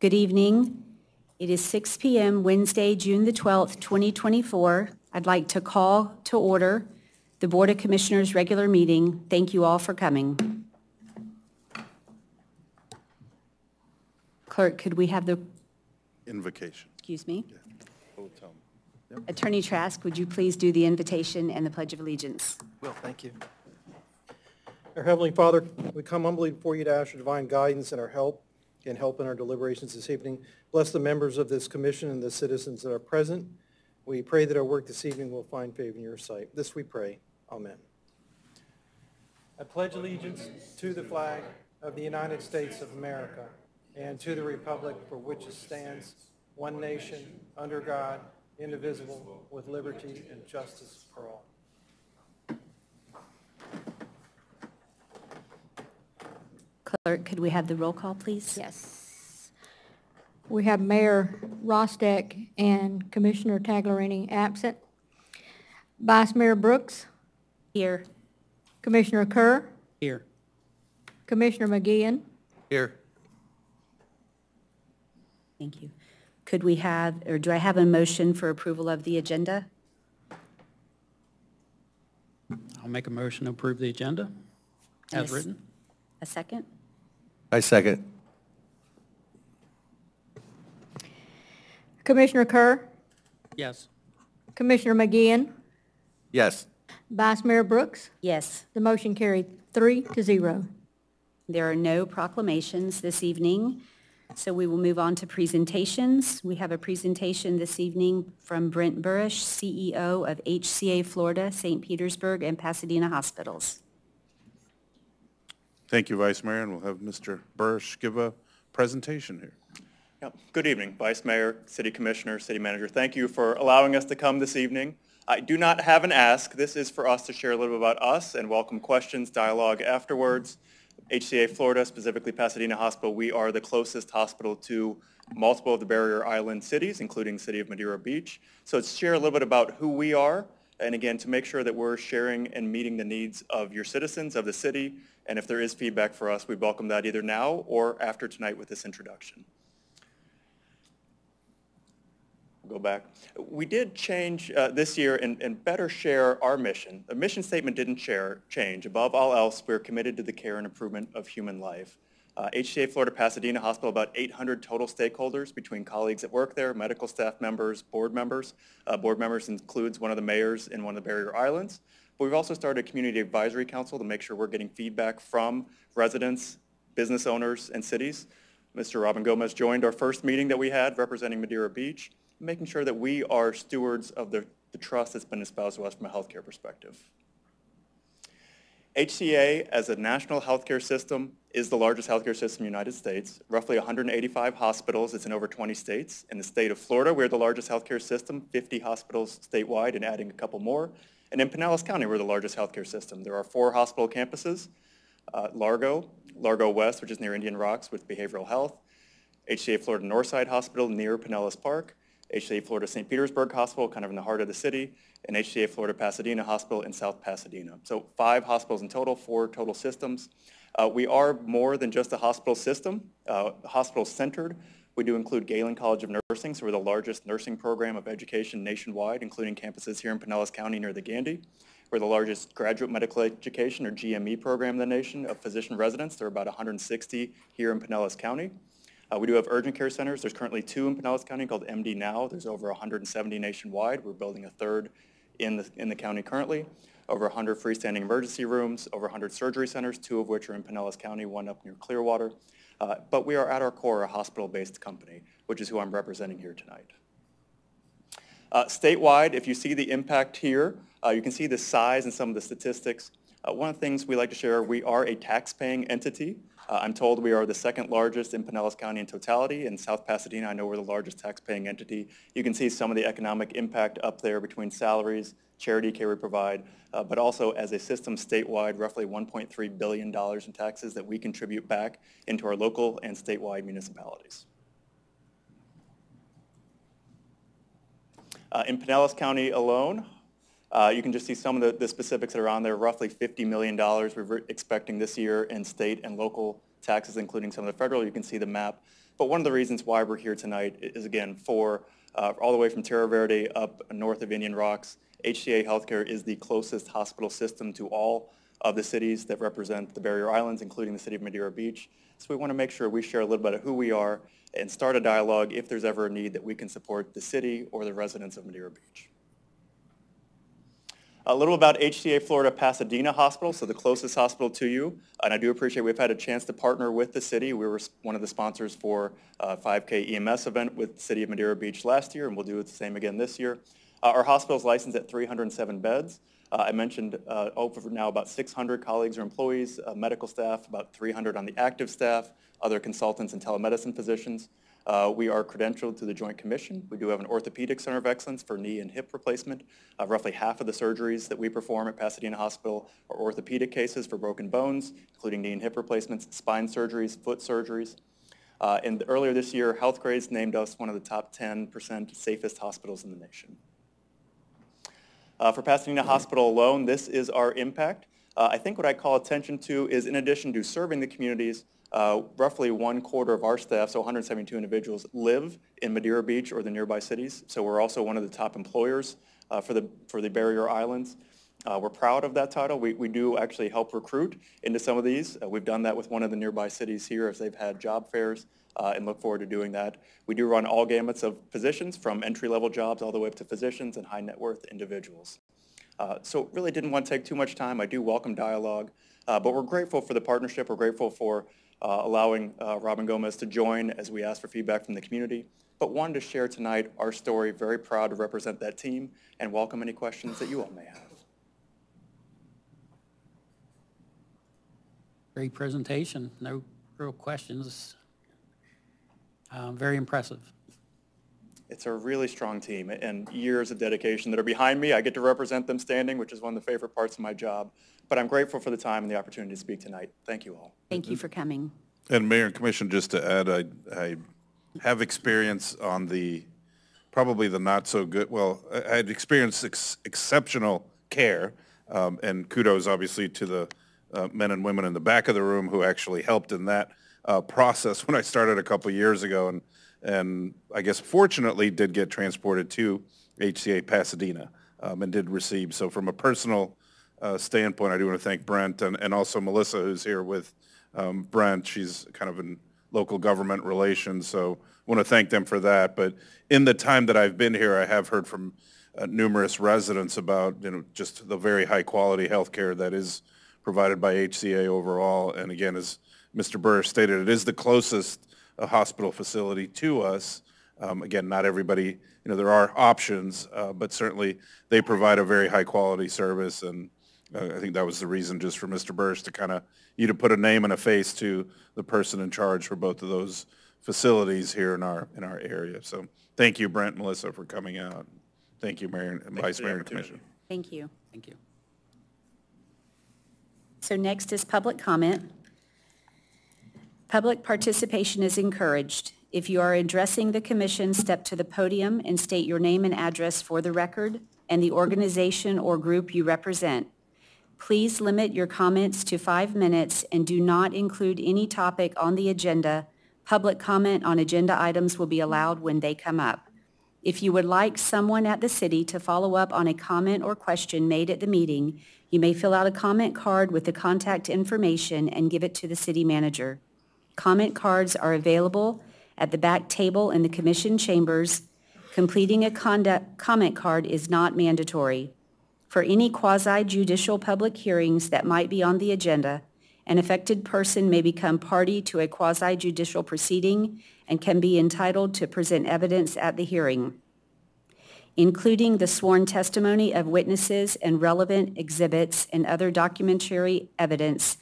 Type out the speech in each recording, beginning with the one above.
Good evening. It is 6 p.m. Wednesday, June the 12th, 2024. I'd like to call to order the Board of Commissioners regular meeting. Thank you all for coming. Clerk, could we have the invocation? Excuse me. Yeah. Oh, tell me. Yep. Attorney Trask, would you please do the invitation and the Pledge of Allegiance? Well, thank you. Our Heavenly Father, we come humbly before you to ask your divine guidance and our help in our deliberations this evening. Bless the members of this commission and the citizens that are present. We pray that our work this evening will find favor in your sight. This we pray. Amen. I pledge allegiance to the flag of the United States of America and to the republic for which it stands, one nation, under God, indivisible, with liberty and justice for all. Clerk, could we have the roll call, please? Yes. We have Mayor Rostek and Commissioner Taglerini absent. Vice Mayor Brooks. Here. Commissioner Kerr. Here. Commissioner McGeehan. Here. Thank you. Could we have, or do I have a motion for approval of the agenda? I'll make a motion to approve the agenda as written. A second? I second. Commissioner Kerr. Yes. Commissioner McGeehan. Yes. Vice Mayor Brooks. Yes. The motion carried 3-0. There are no proclamations this evening, so we will move on to presentations. We have a presentation this evening from Brent Burish, CEO of HCA Florida, St. Petersburg, and Pasadena Hospitals. Thank you, Vice Mayor, and we'll have Mr. Bursch give a presentation here. Yep. Good evening, Vice Mayor, City Commissioner, City Manager. Thank you for allowing us to come this evening. I do not have an ask. This is for us to share a little bit about us and welcome questions, dialogue afterwards. HCA Florida, specifically Pasadena Hospital, we are the closest hospital to multiple of the barrier island cities, including the city of Madeira Beach. So it's share a little bit about who we are, and again, to make sure that we're sharing and meeting the needs of your citizens, of the city, and if there is feedback for us, we welcome that either now or after tonight with this introduction. We'll go back. We did change this year and better share our mission. The mission statement didn't change. Above all else, we're committed to the care and improvement of human life. HCA Florida Pasadena Hospital, about 800 total stakeholders between colleagues that work there, medical staff members, board members. Board members includes one of the mayors in one of the barrier islands. But we've also started a community advisory council to make sure we're getting feedback from residents, business owners, and cities. Mr. Robin Gomez joined our first meeting that we had representing Madeira Beach, making sure that we are stewards of the trust that's been espoused to us from a healthcare perspective. HCA, as a national healthcare system, is the largest healthcare system in the United States. Roughly 185 hospitals. It's in over 20 states. In the state of Florida, we're the largest healthcare system, 50 hospitals statewide and adding a couple more. And in Pinellas County, we're the largest healthcare system. There are 4 hospital campuses, Largo West, which is near Indian Rocks with behavioral health, HCA Florida Northside Hospital near Pinellas Park, HCA Florida St. Petersburg Hospital, kind of in the heart of the city, and HCA Florida Pasadena Hospital in South Pasadena. So 5 hospitals in total, 4 total systems. We are more than just a hospital system, hospital-centered. We do include Galen College of Nursing, so we're the largest nursing program of education nationwide, including campuses here in Pinellas County near the Gandy. We're the largest graduate medical education, or GME, program in the nation of physician residents. There are about 160 here in Pinellas County. We do have urgent care centers. There's currently 2 in Pinellas County called MD Now. There's over 170 nationwide. We're building a 3rd in the county currently. Over 100 freestanding emergency rooms, over 100 surgery centers, 2 of which are in Pinellas County, 1 up near Clearwater. But we are at our core a hospital-based company, which is who I'm representing here tonight. Statewide, if you see the impact here, you can see the size and some of the statistics. One of the things we like to share, we are a tax-paying entity. I'm told we are the 2nd largest in Pinellas County in totality. In South Pasadena, I know we're the largest tax-paying entity. You can see some of the economic impact up there between salaries, charity care we provide, but also as a system statewide, roughly $1.3 billion in taxes that we contribute back into our local and statewide municipalities. In Pinellas County alone, you can just see some of the specifics that are on there. Roughly $50 million we're expecting this year in state and local taxes, including some of the federal. You can see the map. But one of the reasons why we're here tonight is, again, for all the way from Terra Verde up north of Indian Rocks, HCA Healthcare is the closest hospital system to all of the cities that represent the Barrier Islands, including the city of Madeira Beach. So we want to make sure we share a little bit of who we are and start a dialogue if there's ever a need that we can support the city or the residents of Madeira Beach. A little about HCA Florida Pasadena Hospital, so the closest hospital to you. And I do appreciate we've had a chance to partner with the city. We were one of the sponsors for a 5K EMS event with the city of Madeira Beach last year, and we'll do it the same again this year. Our hospital is licensed at 307 beds. I mentioned over now about 600 colleagues or employees, medical staff, about 300 on the active staff, other consultants and telemedicine physicians. We are credentialed to the Joint Commission. We do have an orthopedic center of excellence for knee and hip replacement. Roughly half of the surgeries that we perform at Pasadena Hospital are orthopedic cases for broken bones, including knee and hip replacements, spine surgeries, foot surgeries. And earlier this year, Healthgrades named us one of the top 10% safest hospitals in the nation. For Pasadena Hospital alone, this is our impact. I think what I call attention to is, in addition to serving the communities, roughly 1/4 of our staff, so 172 individuals, live in Madeira Beach or the nearby cities. So we're also one of the top employers for the Barrier Islands. We're proud of that title. We do actually help recruit into some of these. We've done that with one of the nearby cities here as they've had job fairs, and look forward to doing that. We do run all gamuts of positions, from entry-level jobs all the way up to physicians and high net worth individuals. So really didn't want to take too much time. I do welcome dialogue, but we're grateful for the partnership. We're grateful for allowing Robin Gomez to join as we ask for feedback from the community, but wanted to share tonight our story. Very proud to represent that team and welcome any questions that you all may have. Great presentation. No real questions. Very impressive. It's a really strong team and years of dedication that are behind me. I get to represent them standing, which is one of the favorite parts of my job. But I'm grateful for the time and the opportunity to speak tonight. Thank you all. Thank you for coming. And Mayor and Commission, just to add, I have experience on probably the not so good, well, I had experienced exceptional care, and kudos obviously to the men and women in the back of the room who actually helped in that process when I started a couple years ago, and I guess fortunately did get transported to HCA Pasadena and did receive. So from a personal standpoint, I do want to thank Brent and also Melissa, who's here with Brent. She's kind of in local government relations, so I want to thank them for that. But in the time that I've been here, I have heard from numerous residents about just the very high quality health care that is provided by HCA overall. And again, as Mr. Burr stated, it is the closest hospital facility to us. Again, not everybody, there are options, but certainly they provide a very high quality service. And I think that was the reason just for Mr. Bursch to to put a name and a face to the person in charge for both of those facilities here in our area. So thank you, Brent and Melissa, for coming out. Thank you, Mayor and Vice Mayor and Commissioner. Thank you. Thank you. So next is public comment. Public participation is encouraged. If you are addressing the commission, step to the podium and state your name and address for the record and the organization or group you represent. Please limit your comments to 5 minutes and do not include any topic on the agenda. Public comment on agenda items will be allowed when they come up. If you would like someone at the city to follow up on a comment or question made at the meeting, you may fill out a comment card with the contact information and give it to the city manager. Comment cards are available at the back table in the commission chambers. Completing a comment card is not mandatory. For any quasi-judicial public hearings that might be on the agenda, an affected person may become party to a quasi-judicial proceeding and can be entitled to present evidence at the hearing, including the sworn testimony of witnesses and relevant exhibits and other documentary evidence,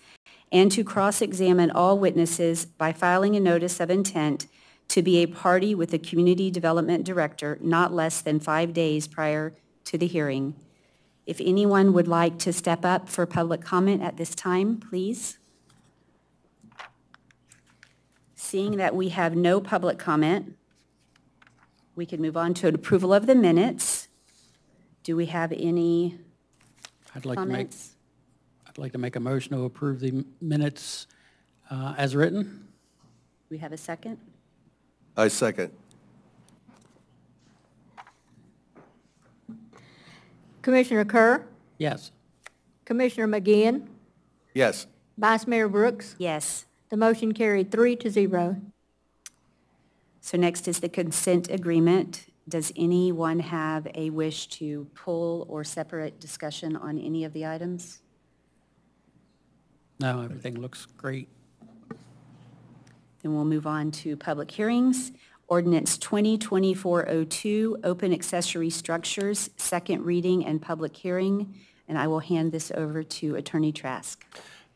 and to cross-examine all witnesses by filing a notice of intent to be a party with the Community Development Director not less than 5 days prior to the hearing. If anyone would like to step up for public comment at this time, please. Seeing that we have no public comment, we can move on to an approval of the minutes. Do we have any comments? I'd like to make a motion to approve the minutes As written? We have a second? I second. Commissioner Kerr, Yes. Commissioner McGeehan, Yes. Vice Mayor Brooks. Yes. The motion carried 3-0. So next is the consent agreement. Does anyone have a wish to pull or separate discussion on any of the items? No, everything looks great. Then we'll move on to public hearings. Ordinance 2024-02, open accessory structures, second reading and public hearing. And I will hand this over to Attorney Trask.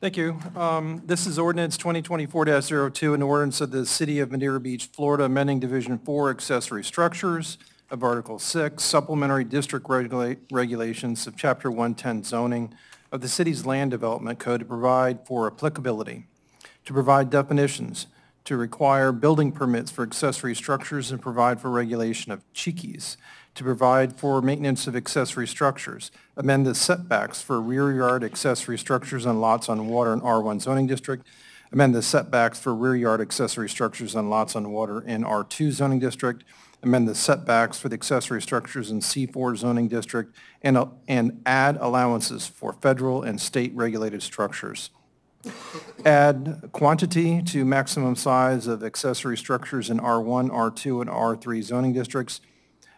Thank you. This is ordinance 2024-02, an ordinance of the City of Madeira Beach, Florida, amending Division 4 accessory structures of Article 6, supplementary district regulations of Chapter 110 zoning of the city's land development code to provide for applicability, to provide definitions, to require building permits for accessory structures and provide for regulation of chikies, to provide for maintenance of accessory structures, amend the setbacks for rear yard accessory structures on lots on water in R1 zoning district, amend the setbacks for rear yard accessory structures on lots on water in R2 zoning district, amend the setbacks for the accessory structures in C4 zoning district, and add allowances for federal and state regulated structures. Add quantity to maximum size of accessory structures in R1, R2, and R3 zoning districts.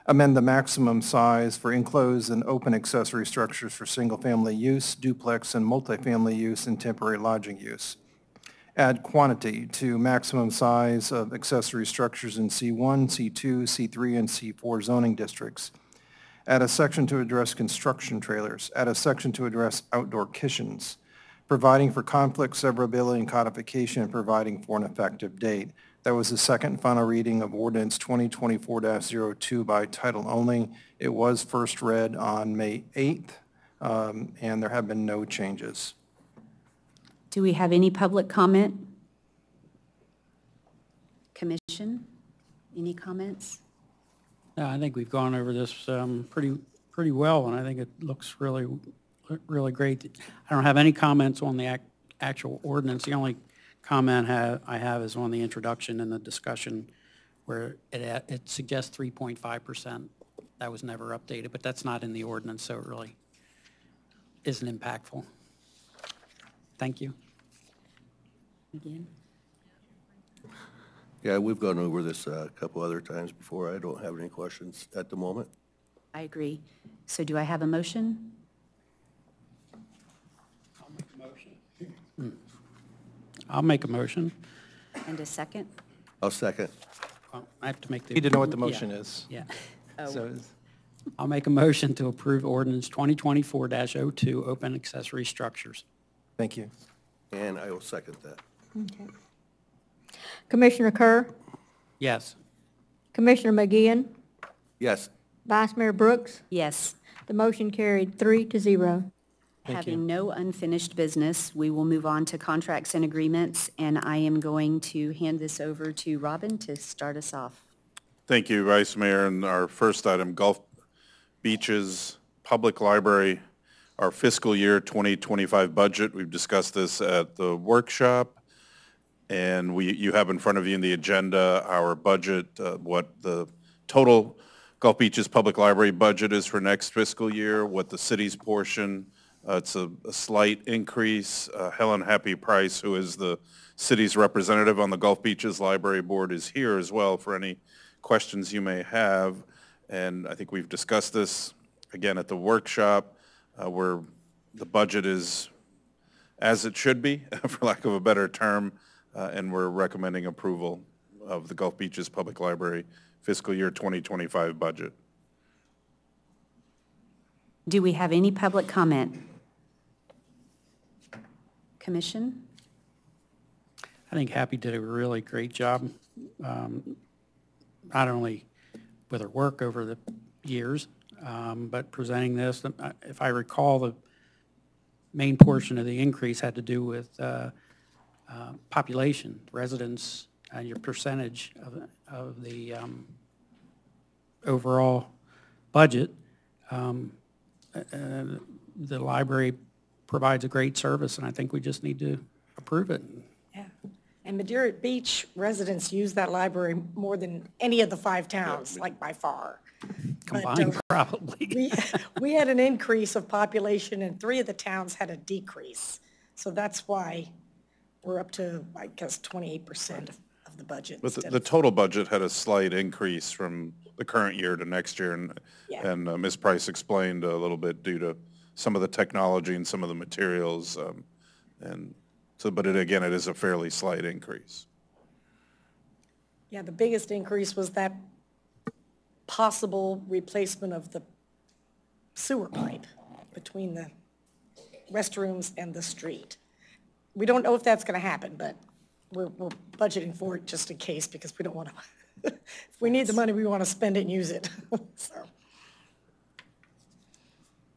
Amend the maximum size for enclosed and open accessory structures for single-family use, duplex, and multifamily use, and temporary lodging use. Add quantity to maximum size of accessory structures in C1, C2, C3, and C4 zoning districts. Add a section to address construction trailers. Add a section to address outdoor kitchens. Providing for conflict, severability, and codification, and providing for an effective date. That was the second and final reading of ordinance 2024-02 by title only. It was first read on May 8th, and there have been no changes. Do we have any public comment? Commission, any comments? No, I think we've gone over this pretty well, and I think it looks really great. I don't have any comments on the actual ordinance. The only comment I have is on the introduction and the discussion where it suggests 3.5%. That was never updated, but that's not in the ordinance, so it really isn't impactful. Thank you. Again? Yeah, we've gone over this a couple other times before. I don't have any questions at the moment. I agree. So do I have a motion? I'll make a motion. And a second? I'll second. Well, I have to make the... Need to know what the motion is. Yeah. So it's- I'll make a motion to approve ordinance 2024-02, open accessory structures. Thank you. And I will second that. Okay. Commissioner Kerr, Yes. Commissioner McGeehan, Yes. Vice Mayor Brooks. Yes. The motion carried 3-0. Having no unfinished business, we will move on to contracts and agreements, and I am going to hand this over to Robin to start us off. Thank you, Vice Mayor. And our first item, Gulf Beaches Public Library, our fiscal year 2025 budget. We've discussed this at the workshop, and you have in front of you in the agenda our budget, what the total Gulf Beaches Public Library budget is for next fiscal year, what the city's portion. It's a slight increase. Helen Happy Price, who is the city's representative on the Gulf Beaches Library Board, is here as well for any questions you may have. And I think we've discussed this again at the workshop, where the budget is as it should be, for lack of a better term, and we're recommending approval of the Gulf Beaches Public Library fiscal year 2025 budget. Do we have any public comment? Commission? I think Happy did a really great job, not only with her work over the years, but presenting this. If I recall, the main portion of the increase had to do with population, residents, and your percentage of the overall budget. The library provides a great service, and I think we just need to approve it. Yeah. And Madeira Beach residents use that library more than any of the 5 towns, like by far. Combined, probably. We had an increase of population and 3 of the towns had a decrease. So that's why we're up to, I guess, 28% of the budget. But the total budget had a slight increase from the current year to next year, and Yeah. and Ms. Price explained a little bit due to some of the technology and some of the materials, and so, but again, it is a fairly slight increase. Yeah, the biggest increase was that possible replacement of the sewer pipe between the restrooms and the street. We don't know if that's going to happen, but we're budgeting for it just in case, because we don't want to, if we need the money, we want to spend it and use it. So.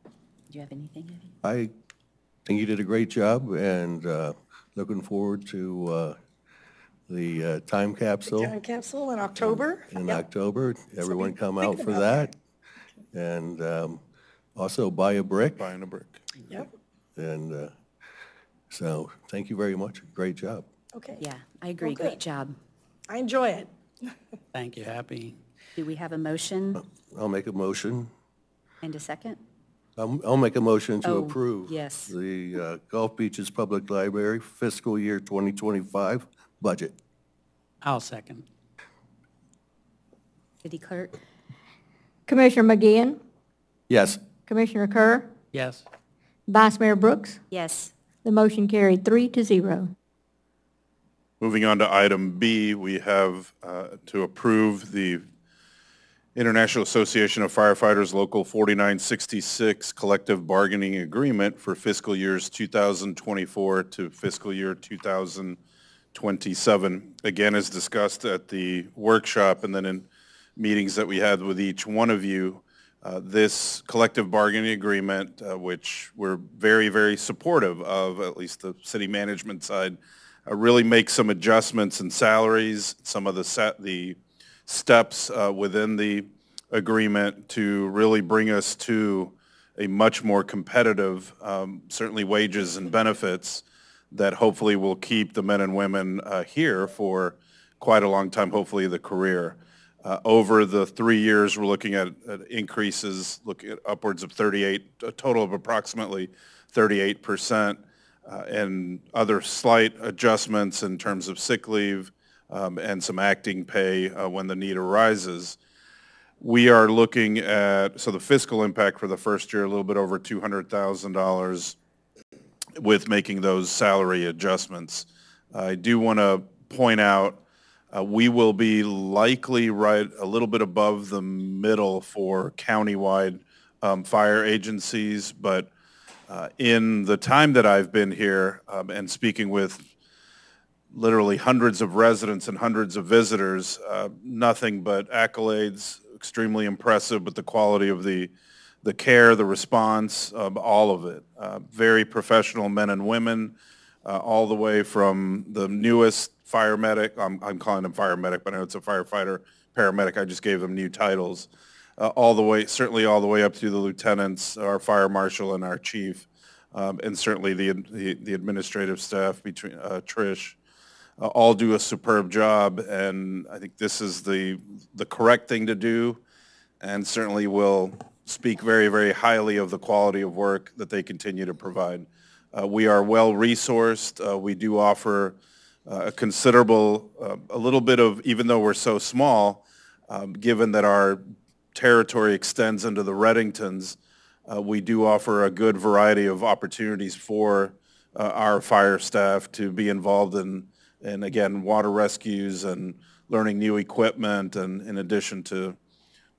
Do you have anything, Eddie? I think you did a great job, and looking forward to the time capsule Time capsule in October. in Yep. October. Everyone be come out thinking for about that. And also buy a brick. Buying a brick. Yep, And so, thank you very much. Great job. okay. Yeah, I agree. Well, Great good. job. I enjoy it. Thank you, Happy. Do we have a motion I'll make a motion. and a second? I'll make a motion to Oh, approve. yes. The Gulf Beaches Public Library fiscal year 2025 budget. I'll second. City Clerk? Commissioner McGeehan, Yes. Commissioner Kerr, Yes. Vice Mayor Brooks. Yes. The motion carried 3-0. Moving on to item B, we have to approve the International Association of Firefighters Local 4966 Collective Bargaining Agreement for fiscal years 2024 to fiscal year 2027. Again, as discussed at the workshop and then in meetings that we had with each one of you, this collective bargaining agreement, which we're very, very supportive of, at least the city management side, really makes some adjustments in salaries, some of the steps within the agreement to really bring us to a much more competitive, certainly wages and benefits that hopefully will keep the men and women here for quite a long time, hopefully the career. Over the 3 years, we're looking at increases, looking at upwards of 38, a total of approximately 38%, and other slight adjustments in terms of sick leave and some acting pay when the need arises. We are looking at, so the fiscal impact for the first year, a little bit over $200,000 with making those salary adjustments. I do want to point out we will be likely right a little bit above the middle for countywide fire agencies, but in the time that I've been here and speaking with literally hundreds of residents and hundreds of visitors, nothing but accolades, extremely impressive with the quality of the care, the response, all of it. Very professional men and women, all the way from the newest fire medic, I'm calling them fire medic, but I know it's a firefighter, paramedic, I just gave them new titles, all the way, certainly all the way up to the lieutenants, our fire marshal and our chief, and certainly the administrative staff between Trish, all do a superb job, and I think this is the correct thing to do, and certainly will speak very, very highly of the quality of work that they continue to provide. We are well-resourced. We do offer a considerable, a little bit of, even though we're so small, given that our territory extends into the Reddingtons, we do offer a good variety of opportunities for our fire staff to be involved in again, water rescues and learning new equipment, and in addition to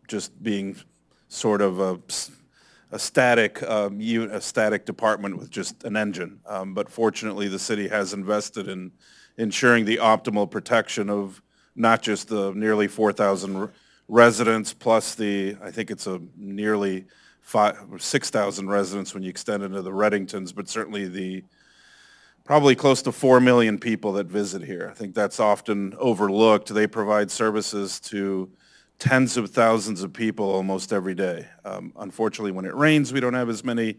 just being sort of a static department with just an engine. But fortunately, the city has invested in ensuring the optimal protection of not just the nearly 4,000 residents plus I think it's a nearly 6,000 residents when you extend into the Reddingtons, but certainly the probably close to 4 million people that visit here. I think that's often overlooked. They provide services to tens of thousands of people almost every day. Unfortunately, when it rains, we don't have as many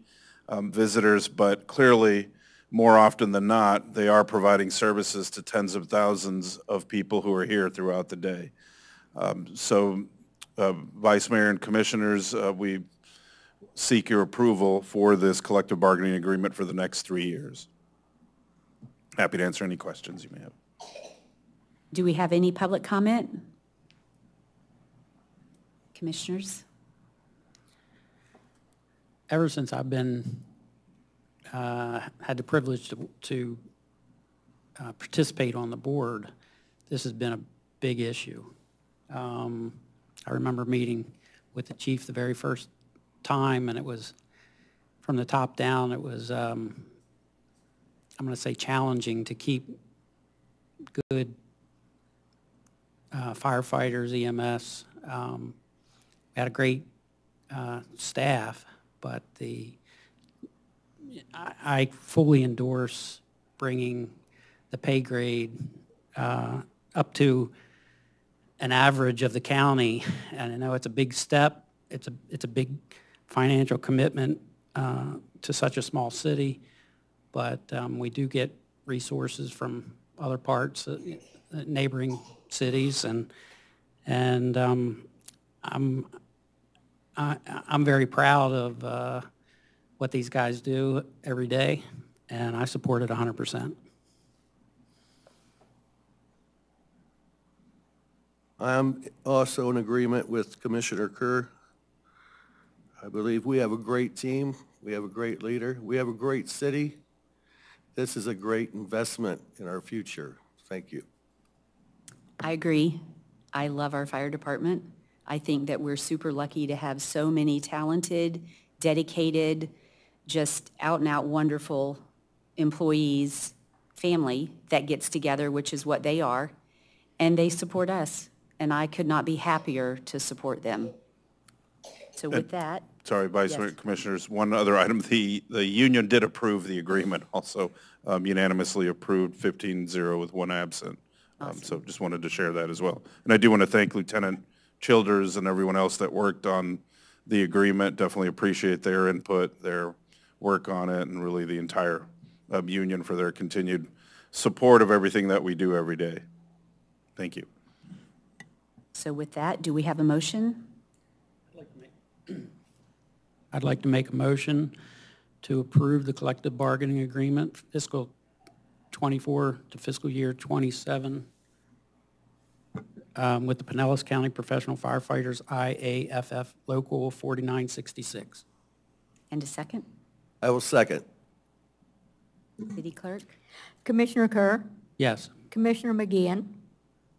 visitors, but clearly more often than not, they are providing services to tens of thousands of people who are here throughout the day. Vice Mayor and Commissioners, we seek your approval for this collective bargaining agreement for the next 3 years. Happy to answer any questions you may have. Do we have any public comment? Commissioners? Ever since I've been, had the privilege to participate on the board, this has been a big issue. I remember meeting with the chief the very first time, and it was, from the top down, it was, I'm going to say challenging to keep good firefighters, EMS. We had a great staff, but I fully endorse bringing the pay grade up to an average of the county. And I know it's a big step. It's a big financial commitment to such a small city, but we do get resources from other parts, neighboring cities, and I'm very proud of what these guys do every day, and I support it 100%. I'm also in agreement with Commissioner Kerr. I believe we have a great team. We have a great leader. We have a great city. This is a great investment in our future. Thank you. I agree. I love our fire department. I think that we're super lucky to have so many talented, dedicated, just out-and-out wonderful employees, family that gets together, which is what they are, and they support us. And I could not be happier to support them. So with that. Sorry, Vice Yes. Mayor, Commissioners, one other item. The union did approve the agreement, also unanimously approved 15-0 with one absent. So just wanted to share that as well. And I do want to thank Lieutenant Childers and everyone else that worked on the agreement. Definitely appreciate their input, their work on it, and really the entire union for their continued support of everything that we do every day. Thank you. So with that, do we have a motion? I'd like to make a motion to approve the collective bargaining agreement fiscal 24 to fiscal year 27 with the Pinellas County Professional Firefighters IAFF Local 4966. And a second? I will second. City Clerk? Commissioner Kerr, Yes. Commissioner McGeehan,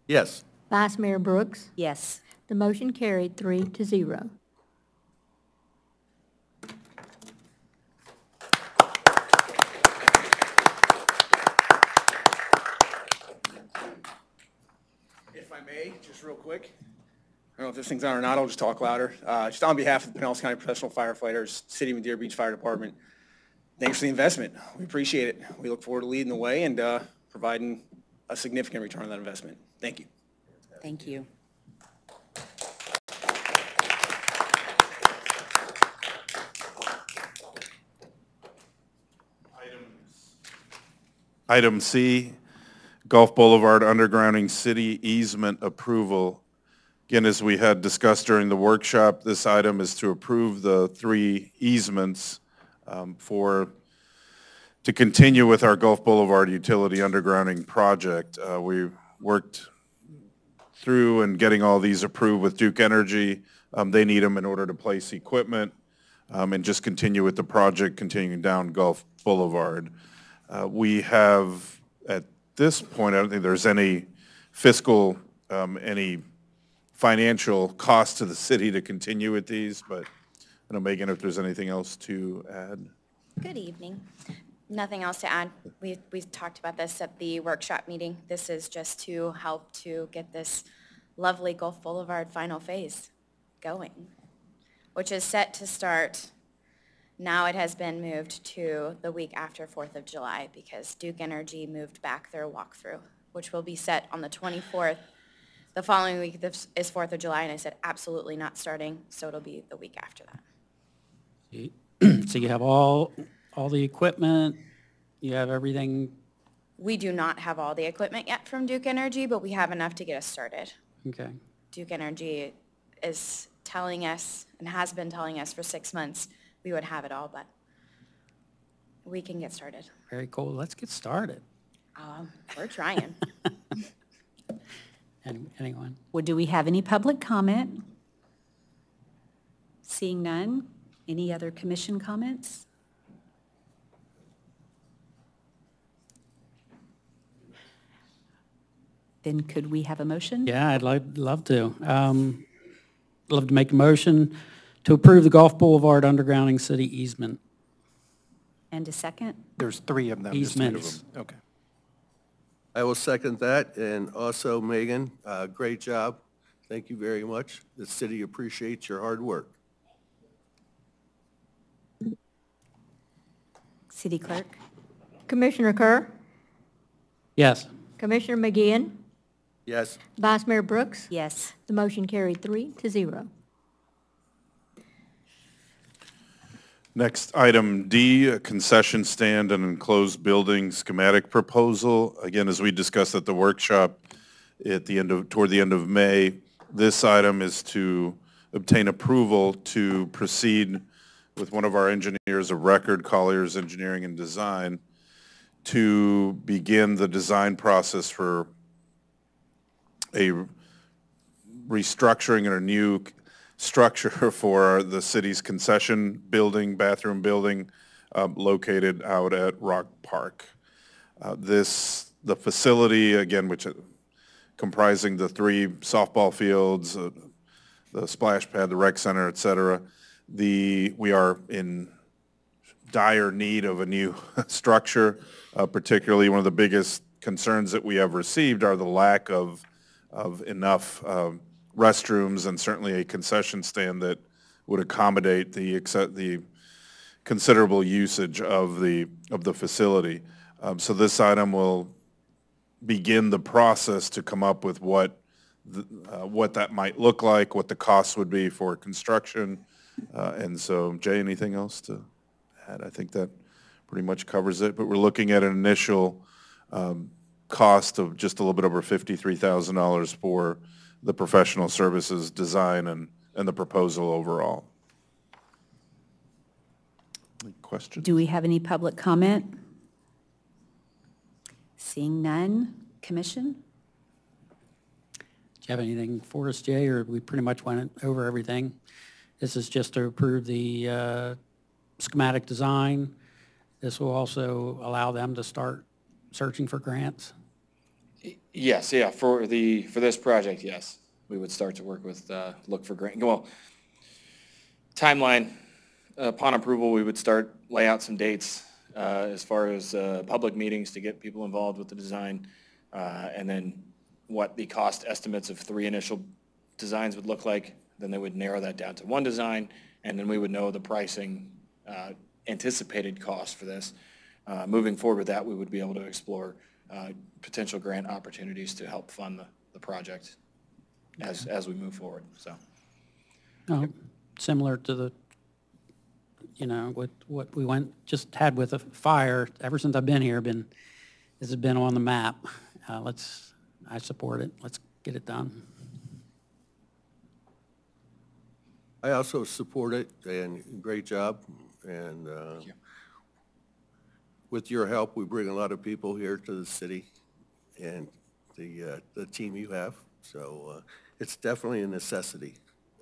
Yes. Vice Mayor Brooks. Yes. The motion carried 3-0. If I may, just real quick. I don't know if this thing's on or not, I'll just talk louder. Just on behalf of the Pinellas County Professional Firefighters, City of Madeira Beach Fire Department, thanks for the investment. We appreciate it. We look forward to leading the way and providing a significant return on that investment. Thank you. Thank you. Item C, Gulf Boulevard undergrounding city easement approval. Again, as we had discussed during the workshop, this item is to approve the 3 easements to continue with our Gulf Boulevard utility undergrounding project. We worked through and getting all these approved with Duke Energy. They need them in order to place equipment and just continue with the project, continuing down Gulf Boulevard. We have, at this point, I don't think there's any fiscal, any financial cost to the city to continue with these, but I don't know, Megan, if there's anything else to add. Good evening. Nothing else to add. We talked about this at the workshop meeting. This is just to help to get this lovely Gulf Boulevard final phase going, which is set to start. Now it has been moved to the week after 4th of July because Duke Energy moved back their walkthrough, which will be set on the 24th. The following week is 4th of July, and I said absolutely not starting, so it'll be the week after that. So you have all the equipment, You have everything, We do not have all the equipment yet from Duke Energy, but we have enough to get us started. okay. Duke Energy is telling us, and has been telling us for 6 months, we would have it all, but we can get started. Very cool. Let's get started. We're trying. Anyone? Well, do we have any public comment? Seeing none, any other commission comments? Then could we have a motion? Yeah, love to. Love to make a motion to approve the Gulf Boulevard undergrounding city easement. And a second? There's 3 of them. just three of Easements. them. Okay. I will second that, and also Megan, great job. Thank you very much. The city appreciates your hard work. City Clerk? Commissioner Kerr, Yes. Commissioner McGinn, Yes, Vice Mayor Brooks. Yes. The motion carried 3-0. Next, item D, a concession stand and enclosed building schematic proposal. Again, as we discussed at the workshop toward the end of May, this item is to obtain approval to proceed with one of our engineers of record, Colliers Engineering and Design, to begin the design process for a restructuring and a new structure for the city's concession building, bathroom building, located out at Rock Park. The facility, again, which comprising the 3 softball fields, the splash pad, the rec center, et cetera, we are in dire need of a new structure. Particularly, one of the biggest concerns that we have received are the lack of enough restrooms and certainly a concession stand that would accommodate the considerable usage of the facility. So this item will begin the process to come up with what that might look like, what the costs would be for construction. And so, Jay, anything else to add? I think that pretty much covers it, but we're looking at an initial cost of just a little bit over $53,000 for the professional services design and the proposal overall. Any questions? Do we have any public comment? Seeing none, Commission? Do you have anything for us, Jay, or we pretty much went over everything? This is just to approve the schematic design. This will also allow them to start searching for grants. Yes, yeah, for this project, yes. We would start to work with, look for grant, well, timeline, upon approval, we would start, lay out some dates as far as public meetings to get people involved with the design, and then what the cost estimates of 3 initial designs would look like. Then they would narrow that down to 1 design, and then we would know the pricing, anticipated cost for this. Moving forward with that, we would be able to explore potential grant opportunities to help fund the project as we move forward, so. Similar to the, with what we just had with a fire, ever since I've been here, this has been on the map. I support it. Let's get it done. I also support it, and great job. And with your help, we bring a lot of people here to the city and the team you have. So it's definitely a necessity.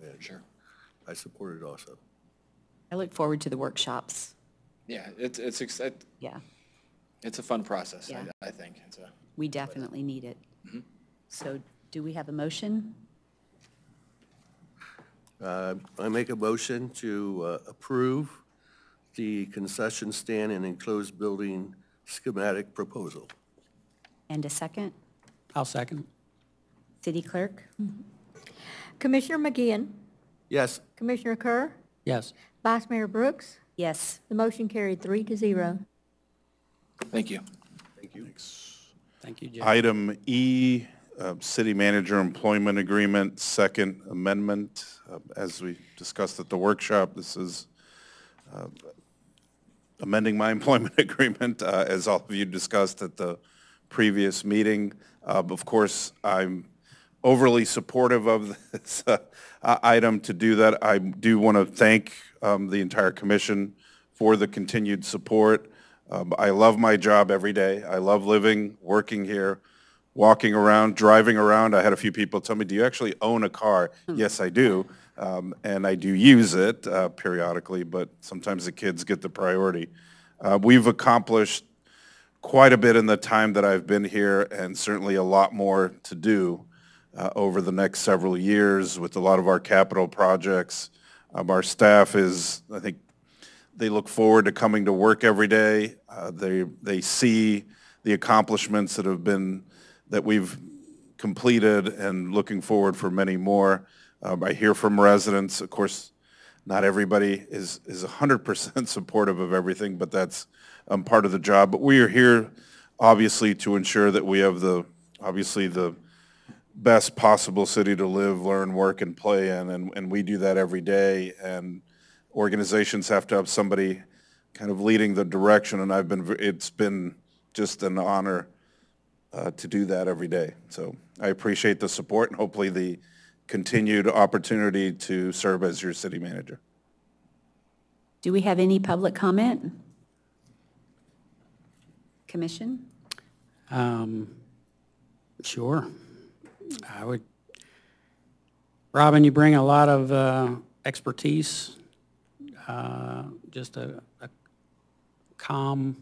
And Sure. I support it also. I look forward to the workshops. Yeah, Yeah, it's a fun process, Yeah. I think. we definitely need it. So do we have a motion? I make a motion to approve the concession stand and enclosed building schematic proposal. And a second? I'll second. City Clerk? Commissioner McGinn, Yes, Commissioner Kerr, Yes. Vice Mayor Brooks. Yes. The motion carried 3-0. Thank you. thank you. Thank you, Jay. Item E, City Manager Employment Agreement, Second Amendment. As we discussed at the workshop, this is amending my employment agreement, as all of you discussed at the previous meeting. Of course, I'm overly supportive of this item to do that. I do want to thank the entire commission for the continued support. I love my job every day. I love living, working here, walking around, driving around. I had a few people tell me, do you actually own a car? Yes, I do. And I do use it periodically, but sometimes the kids get the priority. We've accomplished quite a bit in the time that I've been here, and certainly a lot more to do over the next several years with a lot of our capital projects. Our staff is, I think, they look forward to coming to work every day. They see the accomplishments that we've completed and looking forward for many more. I hear from residents, of course, not everybody is 100% supportive of everything, but that's part of the job. But we are here, obviously, to ensure that we have the best possible city to live, learn, work, and play in, and we do that every day. And organizations have to have somebody kind of leading the direction, and it's been just an honor to do that every day. So I appreciate the support and hopefully the continued opportunity to serve as your city manager. Do we have any public comment? Commission? Sure. I would, Robin, you bring a lot of expertise, just a calm,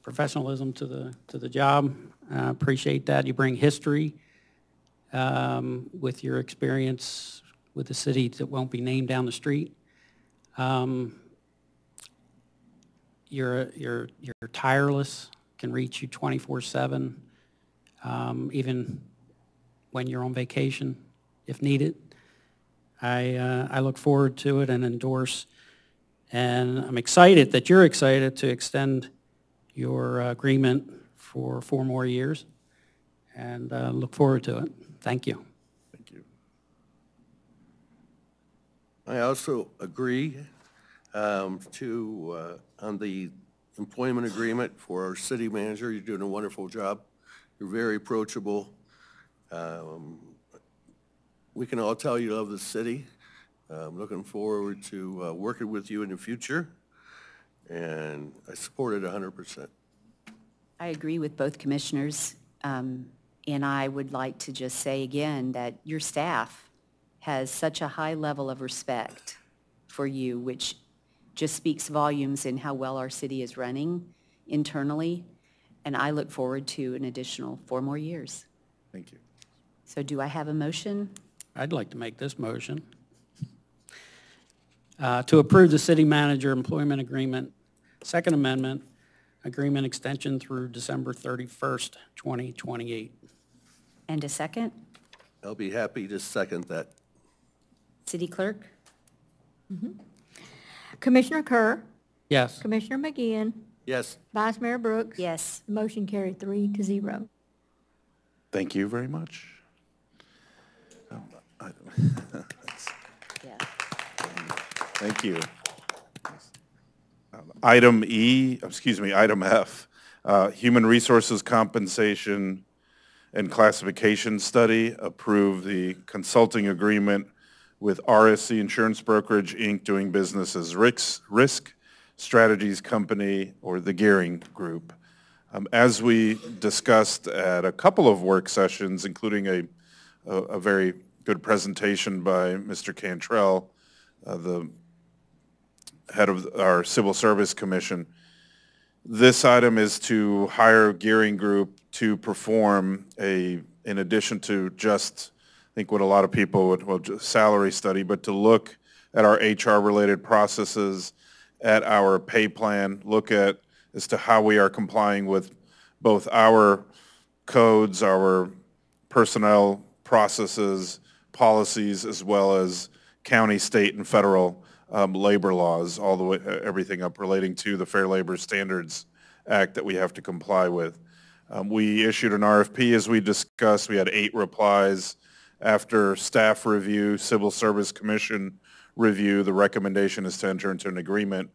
professionalism to the job. Appreciate that. You bring history with your experience with the city that won't be named down the street. You're tireless, can reach you 24/7, even when you're on vacation, if needed. I look forward to it and endorse. And I'm excited that you're excited to extend your agreement for 4 more years, and look forward to it. Thank you. Thank you. I also agree on the employment agreement for our city manager. You're doing a wonderful job. You're very approachable. We can all tell you love the city. I'm looking forward to working with you in the future, and I support it 100%. I agree with both commissioners, and I would like to just say again that your staff has such a high level of respect for you, which just speaks volumes in how well our city is running internally, and I look forward to an additional 4 more years. Thank you. So do I have a motion? I'd like to make this motion. To approve the city manager employment agreement, Second Amendment, agreement extension through December 31st, 2028. And a second? I'll be happy to second that. City Clerk? Commissioner Kerr, Yes. Commissioner McGeehan, Yes. Vice Mayor Brooks. Yes. The motion carried 3-0. Thank you very much. Yeah. Thank you. Item F, Human Resources Compensation and Classification Study, approve the consulting agreement with RSC Insurance Brokerage, Inc., doing business as Risk Strategies Company, or the Gearing Group. As we discussed at a couple of work sessions, including a very good presentation by Mr. Cantrell, the head of our Civil Service Commission, this item is to hire Gearing Group to perform in addition to just, I think what a lot of people would, well, just salary study, but to look at our HR-related processes, at our pay plan, look at as to how we are complying with both our codes, our personnel processes, policies, as well as county, state, and federal labor laws, all the way, everything up relating to the Fair Labor Standards Act that we have to comply with. We issued an RFP, as we discussed. We had 8 replies, After staff review, Civil Service Commission review, the recommendation is to enter into an agreement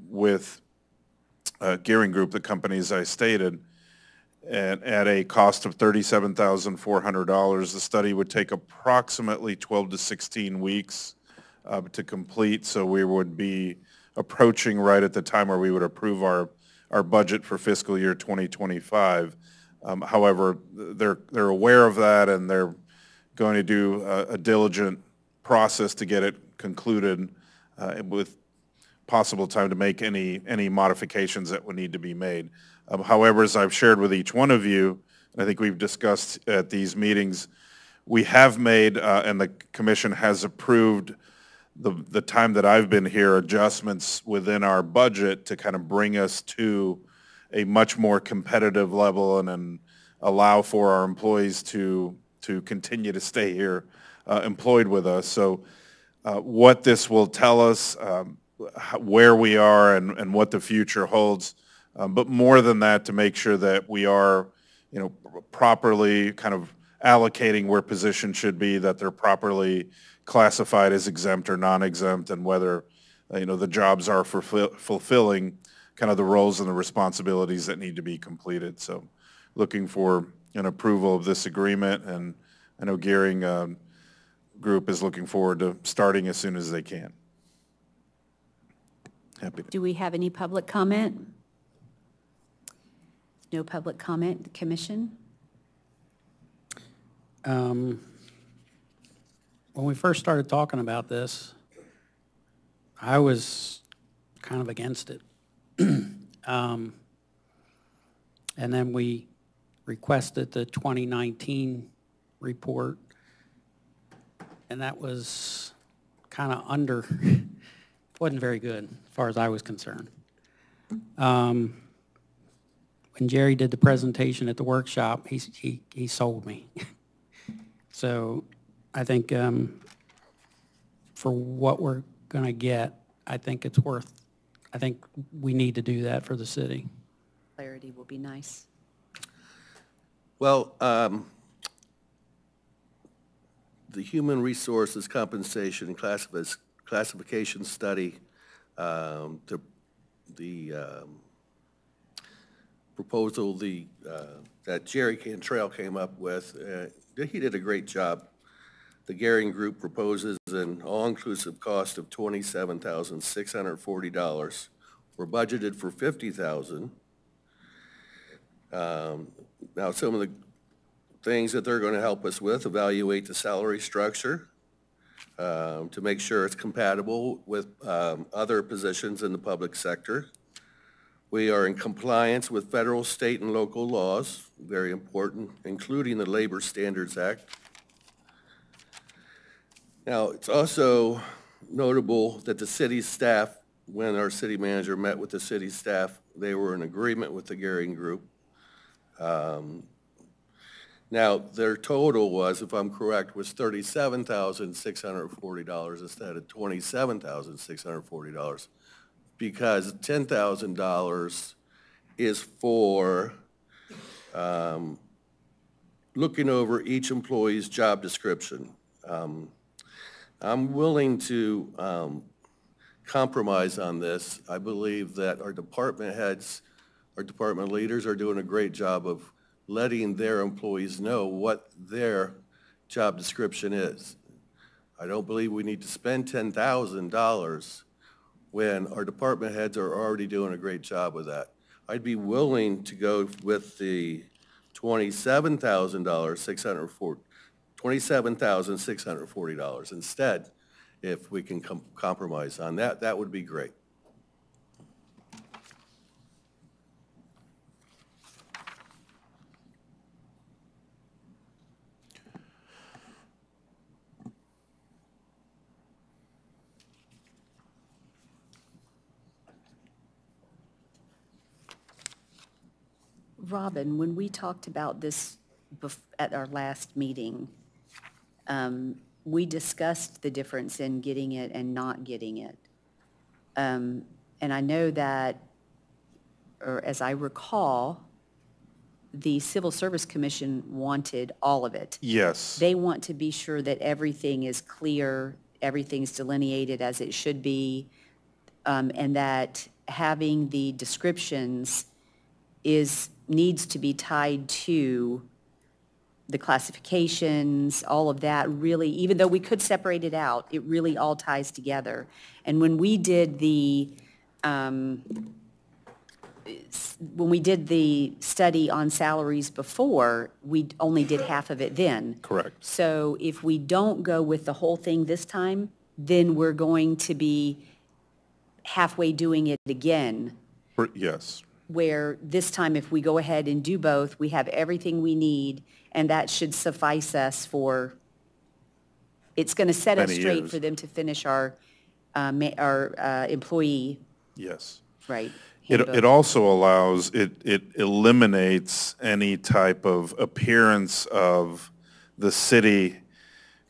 with Gearing Group, the companies I stated, and at a cost of $37,400. The study would take approximately 12 to 16 weeks to complete, so we would be approaching right at the time where we would approve our budget for fiscal year 2025. However, they're aware of that, and they're going to do a diligent process to get it concluded with possible time to make any modifications that would need to be made. However, as I've shared with each one of you, and I think we've discussed at these meetings, we have made, and the commission has approved the time that I've been here, adjustments within our budget to kind of bring us to a much more competitive level and allow for our employees to continue to stay here employed with us. So what this will tell us, where we are and what the future holds, but more than that, to make sure that we are, properly kind of allocating where positions should be, that they're properly classified as exempt or non-exempt, and whether, the jobs are fulfilling kind of the roles and the responsibilities that need to be completed. So looking for an approval of this agreement, and I know Gearing Group is looking forward to starting as soon as they can. Happy to. Do we have any public comment? No public comment, the commission? When we first started talking about this, I was kind of against it. And then we requested the 2019 report, and that was kind of wasn't very good as far as I was concerned. When Jerry did the presentation at the workshop, he sold me. So I think for what we're going to get, I think we need to do that for the city. Clarity will be nice. Well, the Human Resources Compensation and Classification Study, the proposal that Jerry Cantrell came up with, he did a great job. The Gearing Group proposes an all-inclusive cost of $27,640. We're budgeted for $50,000. Now, some of the things that they're going to help us with: evaluate the salary structure to make sure it's compatible with other positions in the public sector. We are in compliance with federal, state, and local laws, very important, including the Labor Standards Act. Now, it's also notable that the city staff, when our city manager met with the city staff, they were in agreement with the Gearing Group. Now, their total was, if I'm correct, was $37,640 instead of $27,640, because $10,000 is for looking over each employee's job description. I'm willing to compromise on this. I believe that our department heads, our department leaders are doing a great job of letting their employees know what their job description is. I don't believe we need to spend $10,000 when our department heads are already doing a great job with that. I'd be willing to go with the $27,640 instead. If we can compromise on that, that would be great. Robin, when we talked about this at our last meeting, we discussed the difference in getting it and not getting it. And I know that, or as I recall, the Civil Service Commission wanted all of it. Yes. They want to be sure that everything is clear, everything's delineated as it should be, and that having the descriptions needs to be tied to the classifications, all of that really, even though we could separate it out, it really all ties together. And when we did the study on salaries before, we only did half of it then. Correct. So if we don't go with the whole thing this time, then we're going to be halfway doing it again. Yes. Where this time, if we go ahead and do both, we have everything we need, and that should suffice us for, it's going to set us Many straight years. for them to finish our employee, Yes. right? It handbook. also allows, it eliminates any type of appearance of the city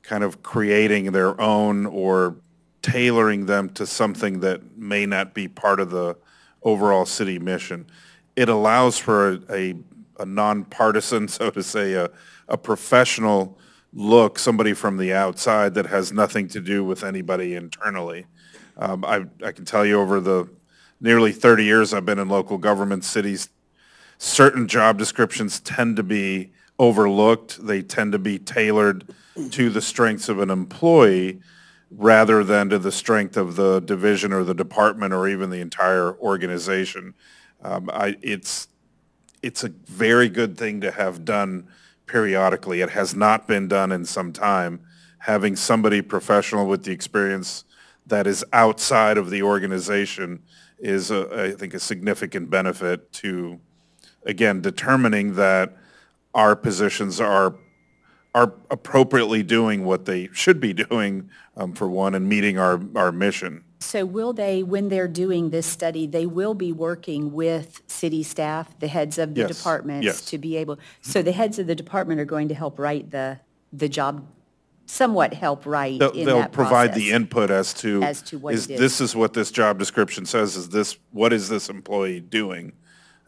kind of creating their own or tailoring them to something that may not be part of the overall city mission. It allows for a nonpartisan, so to say, a professional look, somebody from the outside that has nothing to do with anybody internally. I can tell you over the nearly 30 years I've been in local government, cities, certain job descriptions tend to be overlooked. They tend to be tailored to the strengths of an employee rather than to the strength of the division or the department or even the entire organization. It's a very good thing to have done periodically. It has not been done in some time. Having somebody professional with the experience that is outside of the organization is, I think, a significant benefit to, again, determining that our positions are appropriately doing what they should be doing, for one, and meeting our mission. So will they, when they're doing this study, they will be working with city staff, the heads of the Yes, departments, yes. to be able, so the heads of the department are going to help write the job, somewhat help write in They'll that provide the process. input as to what it is. This is what this job description says, what is this employee doing?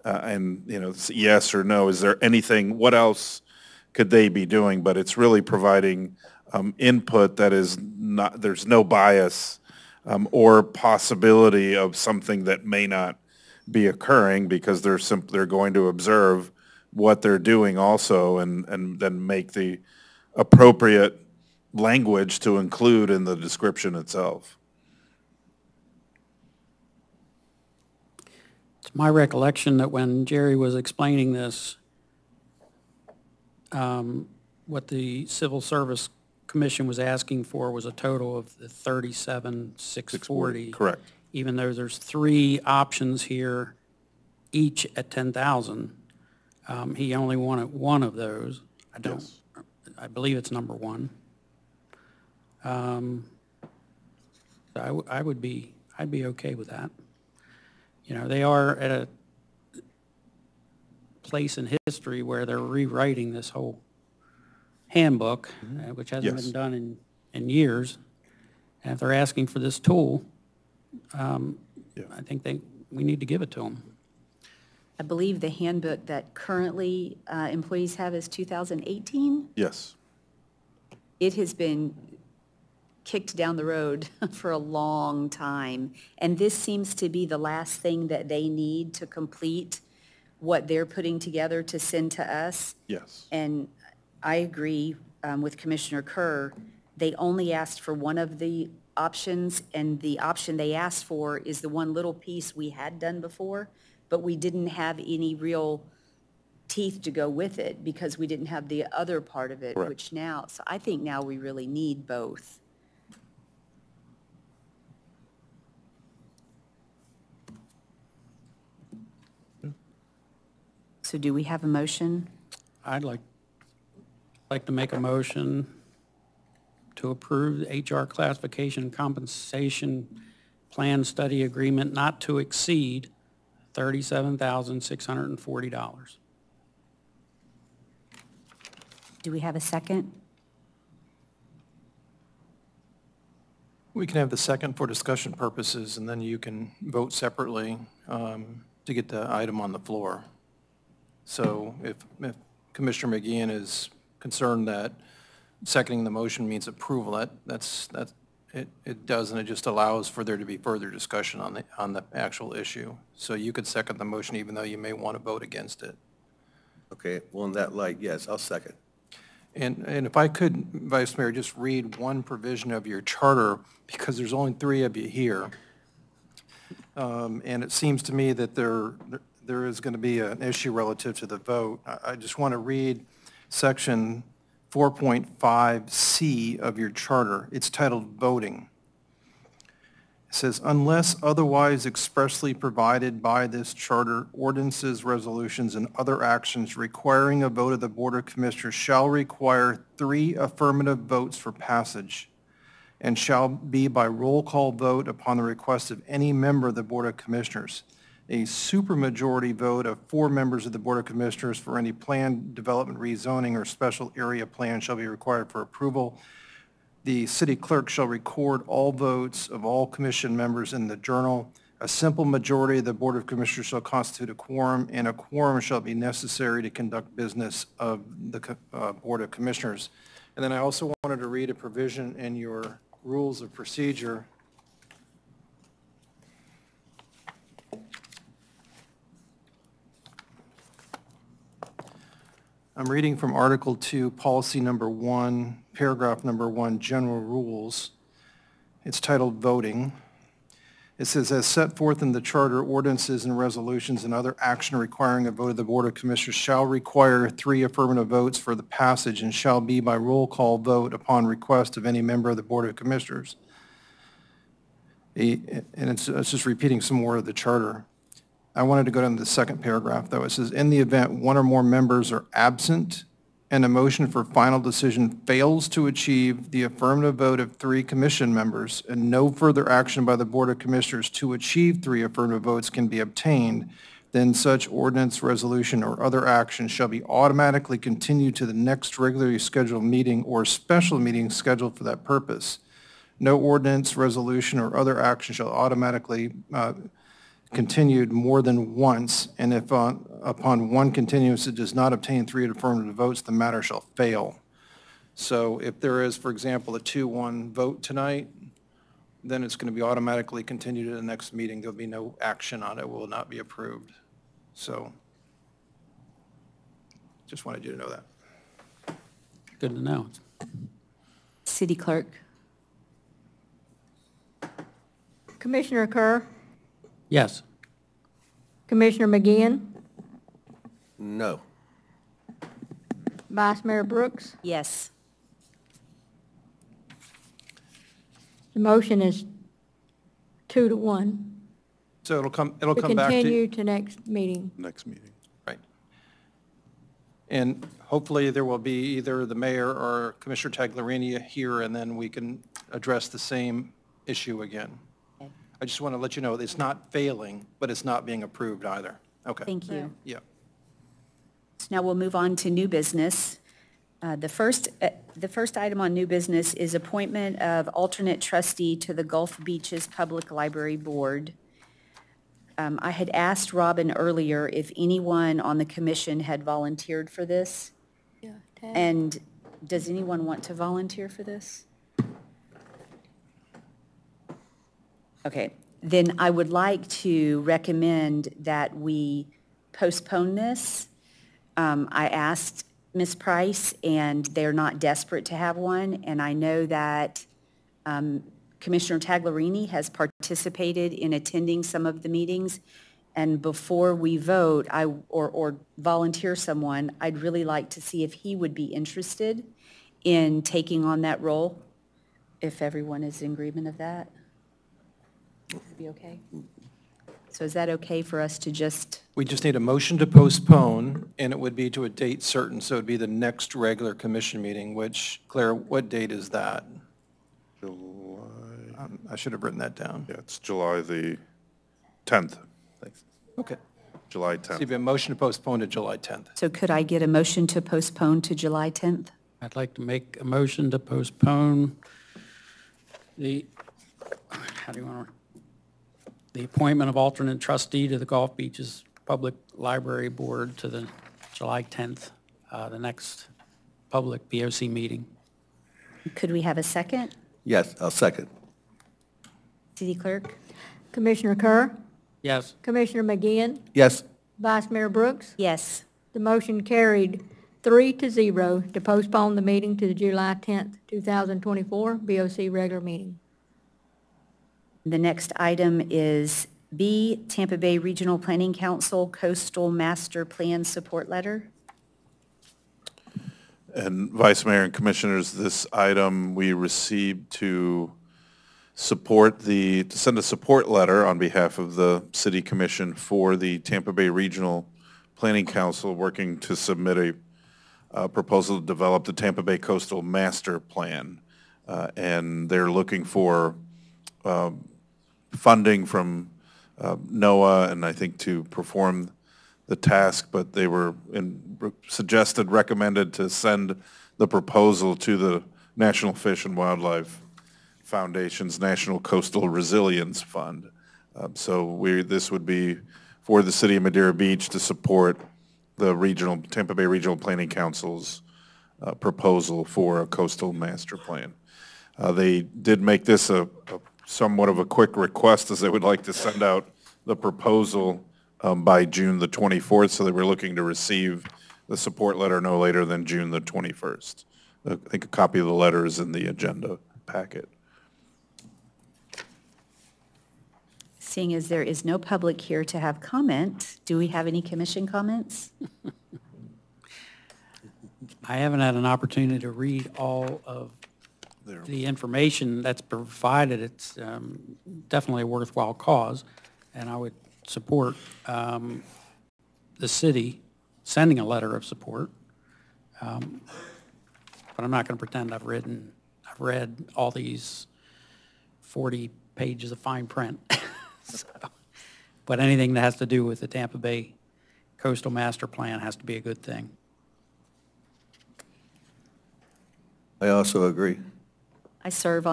And, yes or no, is there anything, what else could they be doing? But it's really providing input that is not, there's no bias or possibility of something that may not be occurring because they're going to observe what they're doing also and then make the appropriate language to include in the description itself. It's my recollection that when Jerry was explaining this, what the Civil Service Commission was asking for was a total of the 37,640. Correct. Even though there's 3 options here, each at 10,000. He only wanted one of those. I believe it's number 1. So I'd be okay with that. They are at a place in history where they're rewriting this whole handbook, which hasn't Yes. been done in years. And if they're asking for this tool, I think we need to give it to them. I believe the handbook that currently employees have is 2018. Yes. It has been kicked down the road for a long time, and this seems to be the last thing that they need to complete what they're putting together to send to us. Yes. And I agree with Commissioner Kerr. They only asked for one of the options, and the option they asked for is the one little piece we had done before, but we didn't have any real teeth to go with it because we didn't have the other part of it, Correct. which now, so I think now we really need both. So do we have a motion? I'd like to make a motion to approve the HR classification compensation plan study agreement not to exceed $37,640. Do we have a second? We can have the second for discussion purposes, and then you can vote separately to get the item on the floor. So if Commissioner McGeehan is concerned that seconding the motion means approval, it doesn't. It just allows for there to be further discussion on the actual issue. So you could second the motion even though you may want to vote against it. Okay, well, in that light, yes, I'll second. And if I could, Vice Mayor, just read one provision of your charter, because there's only 3 of you here. And it seems to me that there is going to be an issue relative to the vote. I just want to read section 4.5C of your charter. It's titled Voting. It says, unless otherwise expressly provided by this charter, ordinances, resolutions, and other actions requiring a vote of the Board of Commissioners shall require 3 affirmative votes for passage and shall be by roll call vote upon the request of any member of the Board of Commissioners. A supermajority vote of 4 members of the Board of Commissioners for any planned development, rezoning, or special area plan shall be required for approval. The city clerk shall record all votes of all commission members in the journal. A simple majority of the Board of Commissioners shall constitute a quorum, and a quorum shall be necessary to conduct business of the Board of Commissioners. And then I also wanted to read a provision in your rules of procedure. I'm reading from Article 2, Policy Number 1, Paragraph Number 1, General Rules. It's titled Voting. It says, as set forth in the Charter, ordinances and resolutions and other action requiring a vote of the Board of Commissioners shall require 3 affirmative votes for the passage and shall be by roll call vote upon request of any member of the Board of Commissioners. And it's just repeating some more of the Charter. I wanted to go down to the second paragraph, though. It says, in the event 1 or more members are absent and a motion for final decision fails to achieve the affirmative vote of 3 commission members and no further action by the Board of Commissioners to achieve 3 affirmative votes can be obtained, then such ordinance, resolution, or other action shall be automatically continued to the next regularly scheduled meeting or special meeting scheduled for that purpose. No ordinance, resolution, or other action shall automatically continued more than once, and if upon one continuance it does not obtain 3 affirmative votes, the matter shall fail. So if there is, for example, a 2-1 vote tonight, then it's going to be automatically continued to the next meeting. There'll be no action on it. It will not be approved. So just wanted you to know that. Good to know. City Clerk. Commissioner Kerr, Yes. Commissioner McGeehan, No. Vice Mayor Brooks. Yes. The motion is 2 to 1. So it'll come To back to continue to next meeting. Next meeting. right. And hopefully there will be either the mayor or Commissioner Taglerini here, and then we can address the same issue again. Okay. I just want to let you know it's not failing, but it's not being approved either. Okay. Thank you. Yeah. So now we'll move on to new business. The first item on new business is appointment of alternate trustee to the Gulf Beaches Public Library Board. I had asked Robin earlier if anyone on the commission had volunteered for this. Yeah. And does anyone want to volunteer for this? Okay, then I would like to recommend that we postpone this. I asked Ms. Price, and they're not desperate to have one, and I know that Commissioner Taglerini has participated in attending some of the meetings, and before we vote or volunteer someone, I'd really like to see if he would be interested in taking on that role, if everyone is in agreement of that. Would be okay? So is that okay for us to just? We just need a motion to postpone, and it would be to a date certain, so it would be the next regular commission meeting, which, Claire, what date is that? July, I should have written that down. yeah, it's July the 10th. Thanks. Okay. July So you 10th. have a motion to postpone to July 10th. So could I get a motion to postpone to July 10th? I'd like to make a motion to postpone the, how do you want to, the appointment of alternate trustee to the Gulf Beaches Public Library Board to the July 10th, the next public BOC meeting. Could we have a second? Yes, I'll second. City Clerk? Commissioner Kerr? Yes. Commissioner McGinn? Yes, Vice Mayor Brooks? Yes. The motion carried 3-0 to postpone the meeting to the July 10th, 2024 BOC regular meeting. The next item is B, Tampa Bay Regional Planning Council Coastal Master Plan Support Letter. And Vice Mayor and Commissioners, this item we received to to send a support letter on behalf of the City Commission for the Tampa Bay Regional Planning Council working to submit a proposal to develop the Tampa Bay Coastal Master Plan. And they're looking for funding from NOAA, and I think to perform the task, but they were recommended to send the proposal to the National Fish and Wildlife Foundation's National Coastal Resilience Fund. So this would be for the City of Madeira Beach to support the Tampa Bay Regional Planning Council's proposal for a coastal master plan. They did make this a somewhat of a quick request, as they would like to send out the proposal by June the 24th, so they were looking to receive the support letter no later than June the 21st. I think a copy of the letter is in the agenda packet. Seeing as there is no public here to have comment, do we have any commission comments? I haven't had an opportunity to read all of the information that's provided. It's definitely a worthwhile cause, and I would support the city sending a letter of support. But I'm not going to pretend I've read all these 40 pages of fine print. So, but anything that has to do with the Tampa Bay Coastal Master Plan has to be a good thing. I also agree. I serve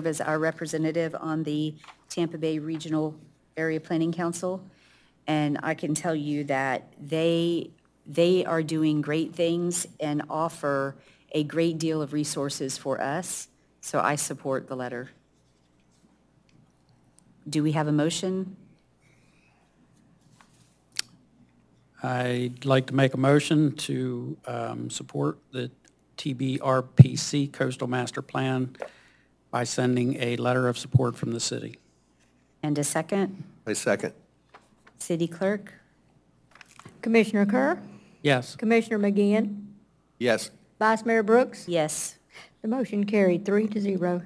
as our representative on the Tampa Bay Regional Area Planning Council, and I can tell you that they are doing great things and offer a great deal of resources for us, so I support the letter. Do we have a motion? I'd like to make a motion to support the TBRPC Coastal Master Plan by sending a letter of support from the city. And a second? I second. City Clerk? Commissioner Kerr? Yes. Commissioner McGinn? Yes, Vice Mayor Brooks? Yes. The motion carried 3-0.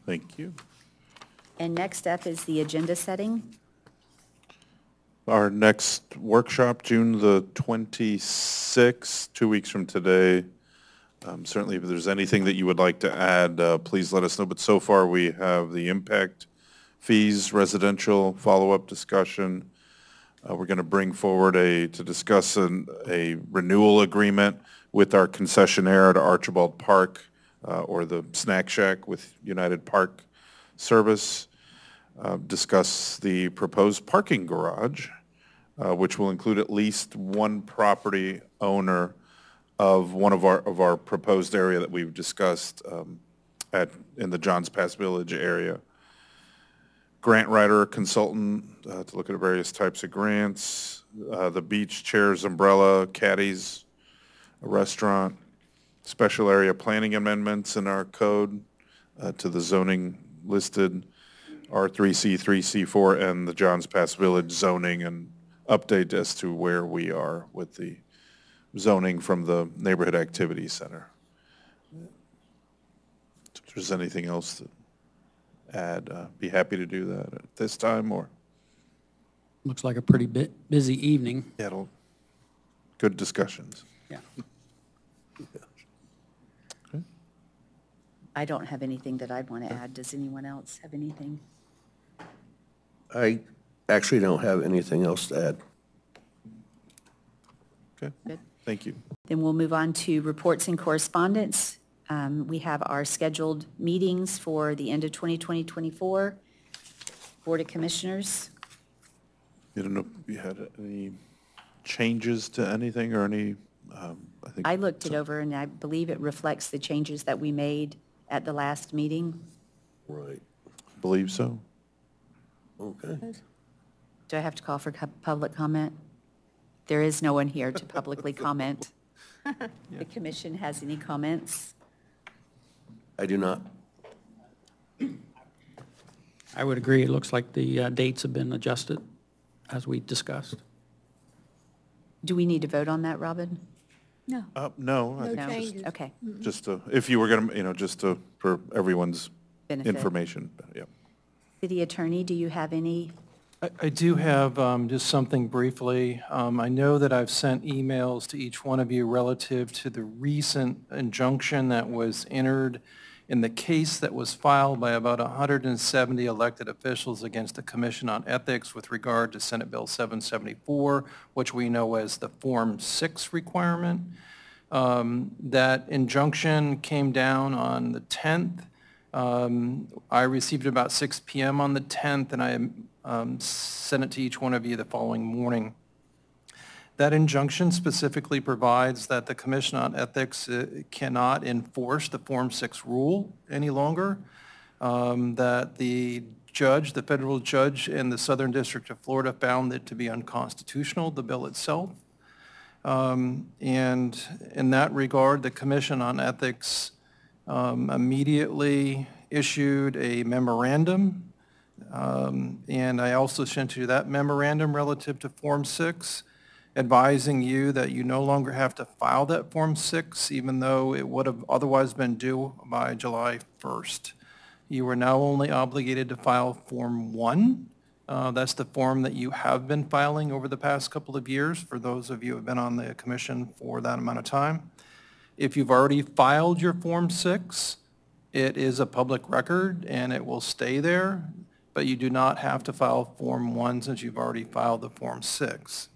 Thank you. And next up is the agenda setting. Our next workshop, June the 26th, 2 weeks from today. Certainly, if there's anything that you would like to add, please let us know. But so far, we have the impact fees, residential follow-up discussion. We're going to bring forward to discuss a renewal agreement with our concessionaire at Archibald Park, or the Snack Shack with United Park Service. Discuss the proposed parking garage, which will include at least one property owner of one of our proposed area that we've discussed in the Johns Pass Village area. Grant writer, consultant to look at various types of grants, the beach chairs, umbrella, caddies, a restaurant, special area planning amendments in our code to the zoning listed, R3C, 3C4, and the Johns Pass Village zoning, and update as to where we are with the zoning from the Neighborhood Activity Center. If there's anything else to add, be happy to do that at this time, or? Looks like a pretty busy evening. Yeah, good discussions. Yeah. I don't have anything that I'd want to add. Does anyone else have anything? I actually don't have anything else to add. Okay, Good. thank you. Then we'll move on to reports and correspondence. We have our scheduled meetings for the end of 2024. Board of Commissioners. You don't know if you had any changes to anything or any, I think. I looked it over, and I believe it reflects the changes that we made at the last meeting. Right. Believe so. Okay. Do I have to call for public comment? There is no one here to publicly comment. The commission has any comments? I do not. I would agree. It looks like the dates have been adjusted, as we discussed. Do we need to vote on that, Robin? No. No, I No think changes. Okay. just to, if you were going to, just to, for everyone's Benefit. information, yeah. City Attorney, do you have any? I do have just something briefly. I know that I've sent emails to each one of you relative to the recent injunction that was entered in the case that was filed by about 170 elected officials against the Commission on Ethics with regard to Senate Bill 774, which we know as the Form 6 requirement. That injunction came down on the 10th. I received it about 6 p.m. on the 10th, and I sent it to each one of you the following morning. That injunction specifically provides that the Commission on Ethics cannot enforce the Form 6 rule any longer, that the judge, the federal judge in the Southern District of Florida found it to be unconstitutional, the bill itself. And in that regard, the Commission on Ethics immediately issued a memorandum, and I also sent you that memorandum relative to Form 6, advising you that you no longer have to file that Form 6, even though it would have otherwise been due by July 1st. You are now only obligated to file Form 1. That's the form that you have been filing over the past couple of years, for those of you who have been on the commission for that amount of time. If you've already filed your Form 6, it is a public record and it will stay there, but you do not have to file Form 1 since you've already filed the Form 6.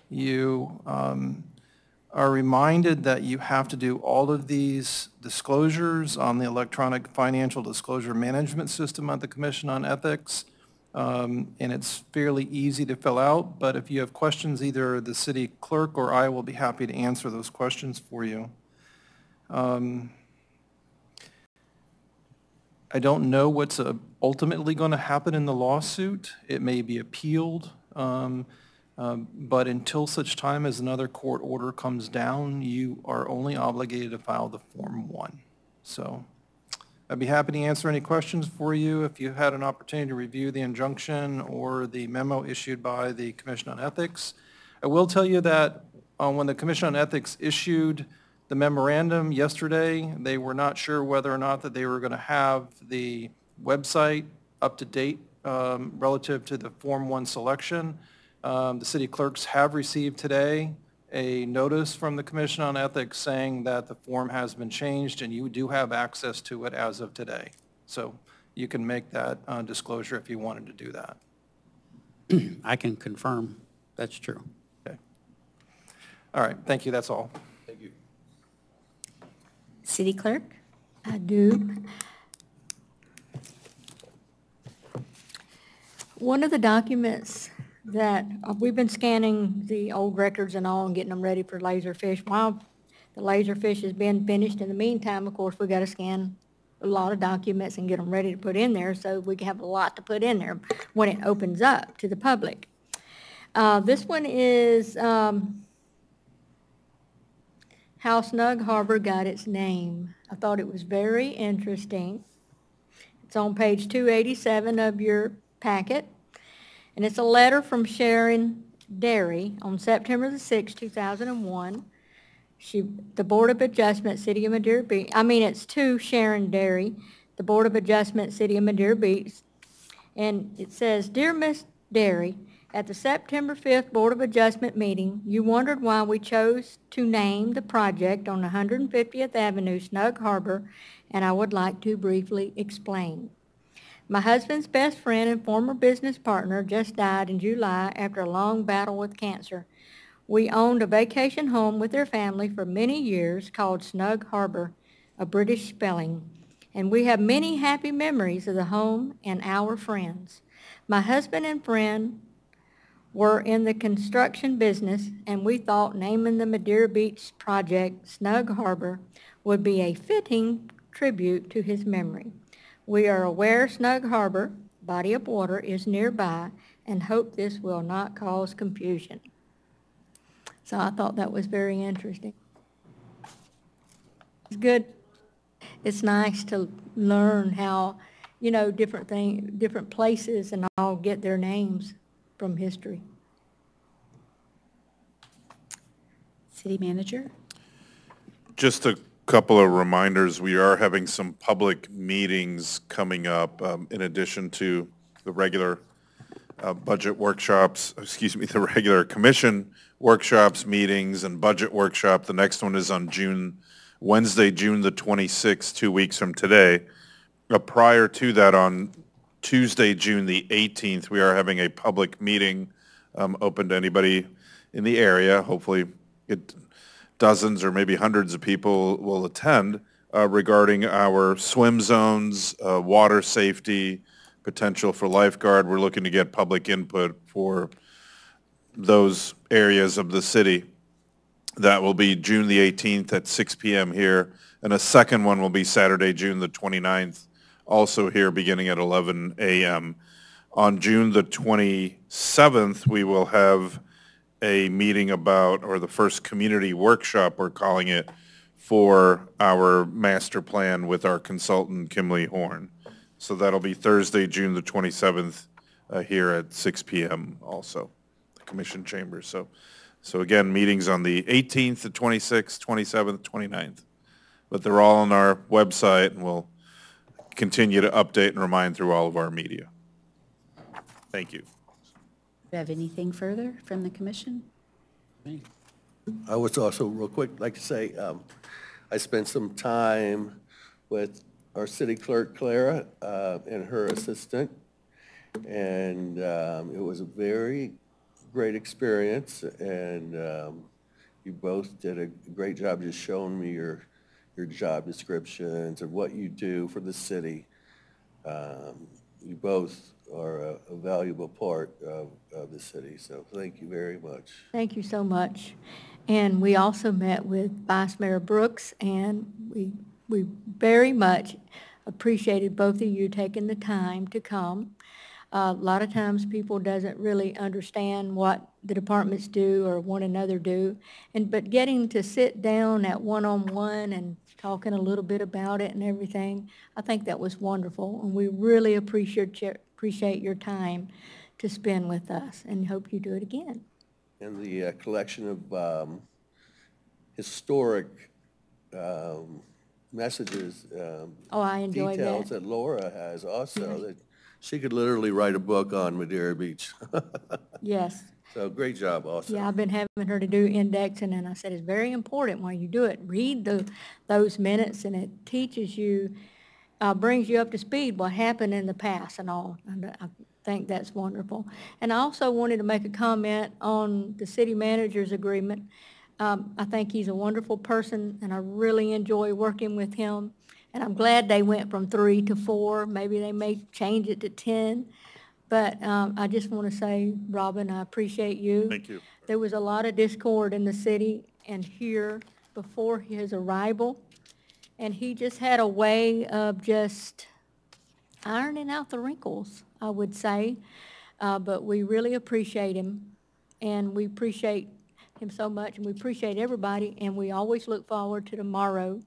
You are reminded that you have to do all of these disclosures on the electronic financial disclosure management system at the Commission on Ethics, and it's fairly easy to fill out, but if you have questions, either the city clerk or I will be happy to answer those questions for you. I don't know what's ultimately going to happen in the lawsuit. It may be appealed. But until such time as another court order comes down, you are only obligated to file the Form 1. So I'd be happy to answer any questions for you if you had an opportunity to review the injunction or the memo issued by the Commission on Ethics. I will tell you that when the Commission on Ethics issued the memorandum yesterday, they were not sure whether or not that they were going to have the website up to date relative to the Form 1 selection. The city clerks have received today a notice from the Commission on Ethics saying that the form has been changed and you do have access to it as of today. So you can make that disclosure if you wanted to do that. I can confirm that's true. Okay. All right, thank you, that's all. Thank you. City Clerk? I do. One of the documents that we've been scanning the old records and all and getting them ready for Laserfish. While the Laserfish has been finished, in the meantime, of course, we got to scan a lot of documents and get them ready to put in there so we can have a lot to put in there when it opens up to the public. This one is how Snug Harbor got its name. I thought it was very interesting. It's on page 287 of your packet. And it's a letter from Sharon Derry on September the 6th, 2001. The Board of Adjustment, City of Madeira Beach, it's to Sharon Derry, the Board of Adjustment, City of Madeira Beach. And it says, Dear Miss Derry, at the September 5th Board of Adjustment meeting, you wondered why we chose to name the project on 150th Avenue, Snug Harbor, and I would like to briefly explain. My husband's best friend and former business partner just died in July after a long battle with cancer. We owned a vacation home with their family for many years called Snug Harbor, a British spelling, and we have many happy memories of the home and our friends. My husband and friend were in the construction business, and we thought naming the Madeira Beach project Snug Harbor would be a fitting tribute to his memory. We are aware Snug Harbor, body of water, is nearby and hope this will not cause confusion. So I thought that was very interesting. It's good. It's nice to learn how, you know, different places and all get their names from history. City Manager? Just a couple of reminders. We are having some public meetings coming up in addition to the regular budget workshops, the regular commission workshops, meetings, and budget workshop. The next one is on Wednesday, June the 26th, 2 weeks from today. Prior to that, on Tuesday, June the 18th, we are having a public meeting open to anybody in the area. Hopefully, dozens or maybe hundreds of people will attend regarding our swim zones, water safety, potential for lifeguard. We're looking to get public input for those areas of the city. That will be June the 18th at 6 p.m. here, and a second one will be Saturday, June the 29th, also here beginning at 11 a.m. On June the 27th, we will have a meeting about, or the first community workshop, we're calling it, for our master plan with our consultant, Kimley Horn. So that'll be Thursday, June the 27th, here at 6 p.m. also, the Commission Chambers. So again, meetings on the 18th, the 26th, 27th, 29th. But they're all on our website, and we'll continue to update and remind through all of our media. Thank you. Do you have anything further from the commission? I would also, real quick, like to say, I spent some time with our city clerk, Clara, and her assistant, and it was a very great experience, and you both did a great job just showing me your job descriptions and what you do for the city. You both are a valuable part of the city, so thank you very much. Thank you so much. And we also met with Vice Mayor Brooks, and we very much appreciated both of you taking the time to come. A lot of times people doesn't really understand what the departments do or one another do, but getting to sit down at one-on-one and talking a little bit about it and everything, I think that was wonderful, and we really appreciate your time to spend with us, and hope you do it again. And the collection of historic messages, Oh, I enjoyed details that. that Laura has also, that she could literally write a book on Madeira Beach. Yes. So great job also. Yeah, I've been having her to do indexing, and I said, it's very important when you do it. Read those minutes, and it teaches you, brings you up to speed what happened in the past and all. And I think that's wonderful. And I also wanted to make a comment on the city manager's agreement. I think he's a wonderful person, and I really enjoy working with him. And I'm glad they went from 3 to 4. Maybe they may change it to 10. But I just want to say, Robin, I appreciate you. Thank you. There was a lot of discord in the city and here before his arrival. And he just had a way of just ironing out the wrinkles, I would say. But we really appreciate him. And we appreciate him so much. And we appreciate everybody. And we always look forward to tomorrow,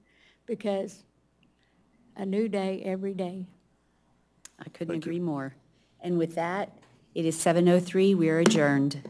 because a new day every day. I couldn't agree more. And with that, it is 7:03. We are adjourned.